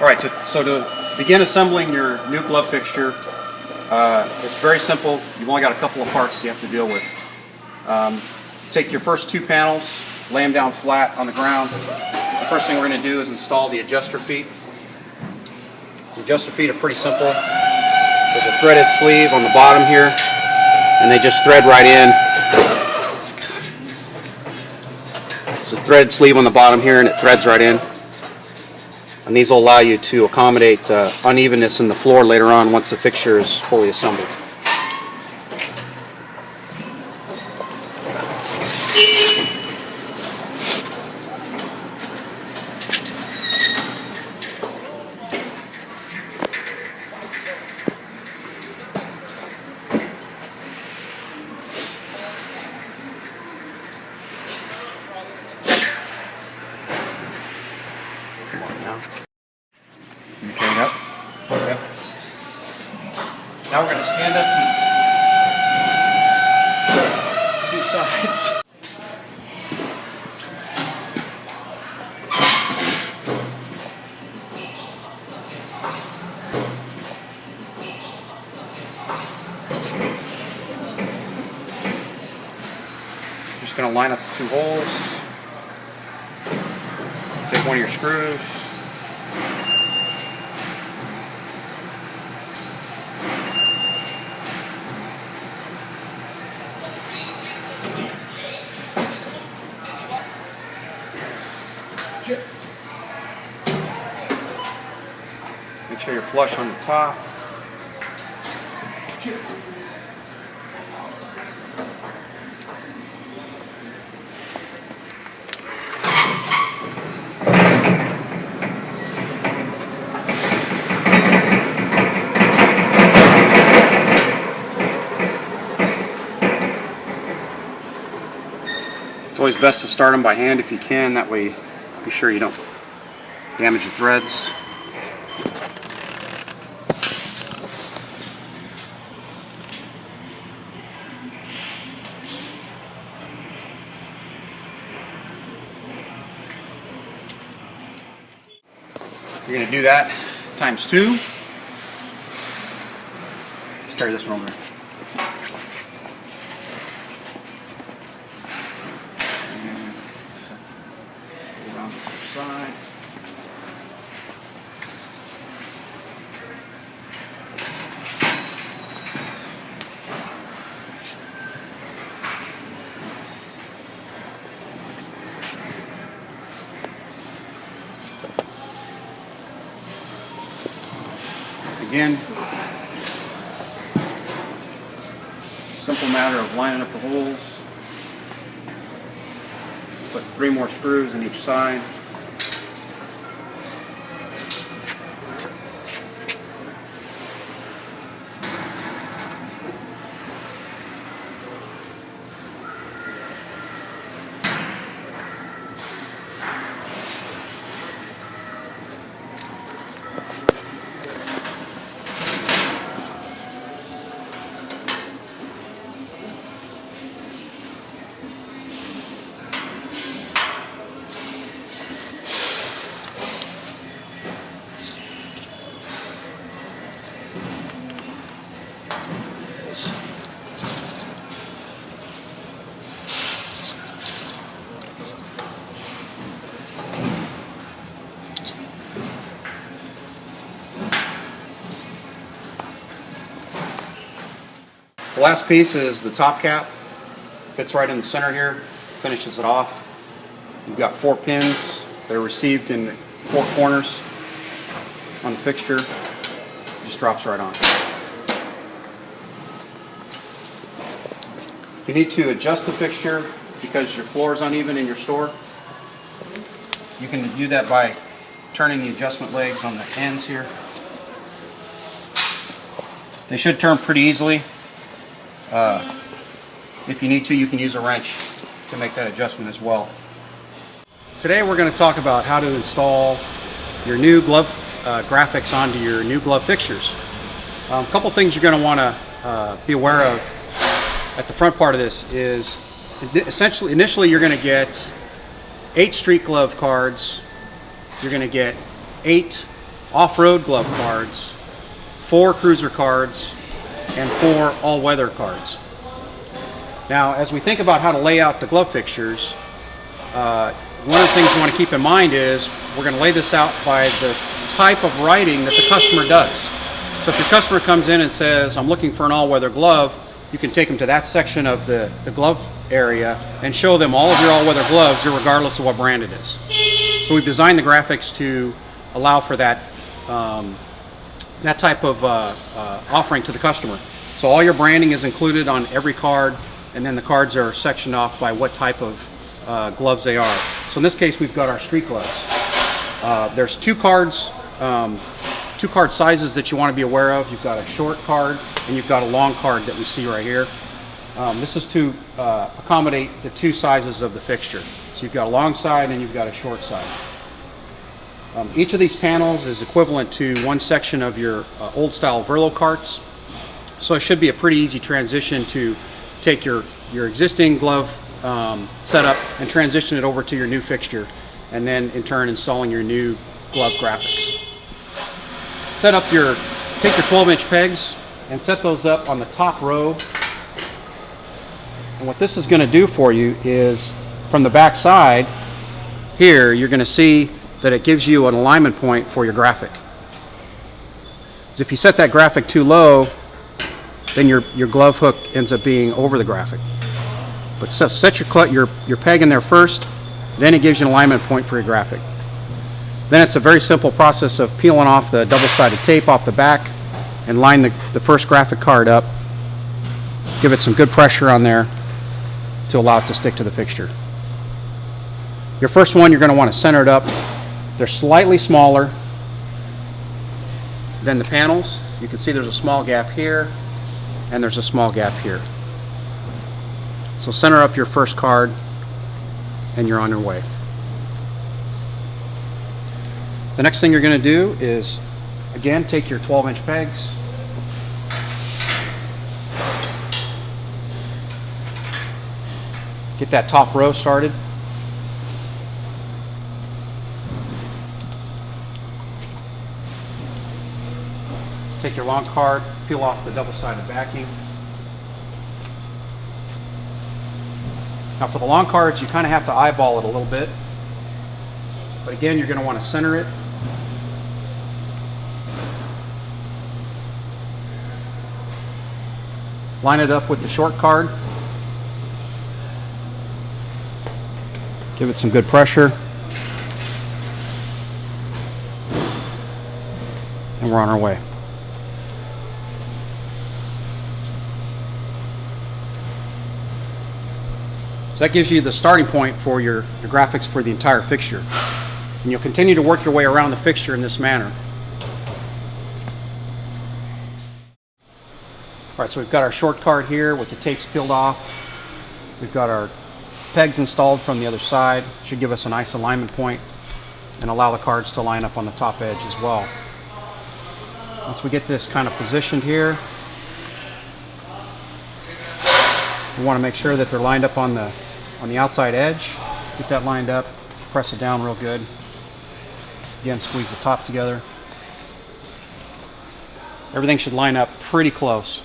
Alright, so to begin assembling your new glove fixture, it's very simple. You've only got a couple of parts you have to deal with. Take your first two panels, lay them down flat on the ground. The first thing we're going to do is install the adjuster feet. The adjuster feet are pretty simple. There's a threaded sleeve on the bottom here, and they just thread right in. There's a threaded sleeve on the bottom here, and it threads right in. And these will allow you to accommodate unevenness in the floor later on once the fixture is fully assembled. Come on now. Can you turn it up? Okay. Now we're going to stand up these two sides. Just going to line up the two holes. Take one of your screws. Make sure you're flush on the top. It's always best to start them by hand if you can, that way be sure you don't damage the threads. You're going to do that times 2. Let's carry this one over there. Around this other side. Again, simple matter of lining up the holes. Put 3 more screws in each side. The last piece is the top cap. Fits right in the center here, finishes it off. You've got 4 pins. They're received in the 4 corners on the fixture. It just drops right on. If you need to adjust the fixture because your floor is uneven in your store, you can do that by turning the adjustment legs on the ends here. They should turn pretty easily. If you need to, you can use a wrench to make that adjustment as well. Today we're going to talk about how to install your new glove graphics onto your new glove fixtures. A couple things you're going to want to be aware of at the front part of this is initially you're going to get 8 street glove cards. You're going to get 8 off-road glove cards, 4 cruiser cards, and 4 all-weather cards. Now, as we think about how to lay out the glove fixtures, one of the things you want to keep in mind is we're going to lay this out by the type of writing that the customer does. So if your customer comes in and says, I'm looking for an all-weather glove, you can take them to that section of the glove area and show them all of your all-weather gloves, regardless of what brand it is. So we've designed the graphics to allow for that, that type of offering to the customer. So all your branding is included on every card, and then the cards are sectioned off by what type of gloves they are. So in this case, we've got our street gloves. There's two card sizes that you want to be aware of. You've got a short card and you've got a long card that we see right here. This is to accommodate the 2 sizes of the fixture. So you've got a long side and you've got a short side. Each of these panels is equivalent to 1 section of your old style Verlo carts. So it should be a pretty easy transition to take your existing glove setup and transition it over to your new fixture, and then in turn installing your new glove graphics. Take your 12-inch pegs and set those up on the top row. And what this is going to do for you is, from the back side here, you're going to see that it gives you an alignment point for your graphic. Because if you set that graphic too low, then your glove hook ends up being over the graphic. But set your peg in there first, then it gives you an alignment point for your graphic. Then it's a very simple process of peeling off the double-sided tape off the back and line the first graphic card up. Give it some good pressure on there to allow it to stick to the fixture. Your first one, you're going to want to center it up. They're slightly smaller than the panels. You can see there's a small gap here and there's a small gap here. So center up your first card and you're on your way. The next thing you're going to do is, again, take your 12-inch pegs, get that top row started. Take your long card, peel off the double-sided backing. Now for the long cards, you kind of have to eyeball it a little bit. But again, you're going to want to center it. Line it up with the short card. Give it some good pressure. And we're on our way. So that gives you the starting point for your graphics for the entire fixture. And you'll continue to work your way around the fixture in this manner. Alright, so we've got our short card here with the tapes peeled off. We've got our pegs installed from the other side. Should give us a nice alignment point and allow the cards to line up on the top edge as well. Once we get this kind of positioned here, we want to make sure that they're lined up on the outside edge. Get that lined up, press it down real good. Again, squeeze the top together. Everything should line up pretty close.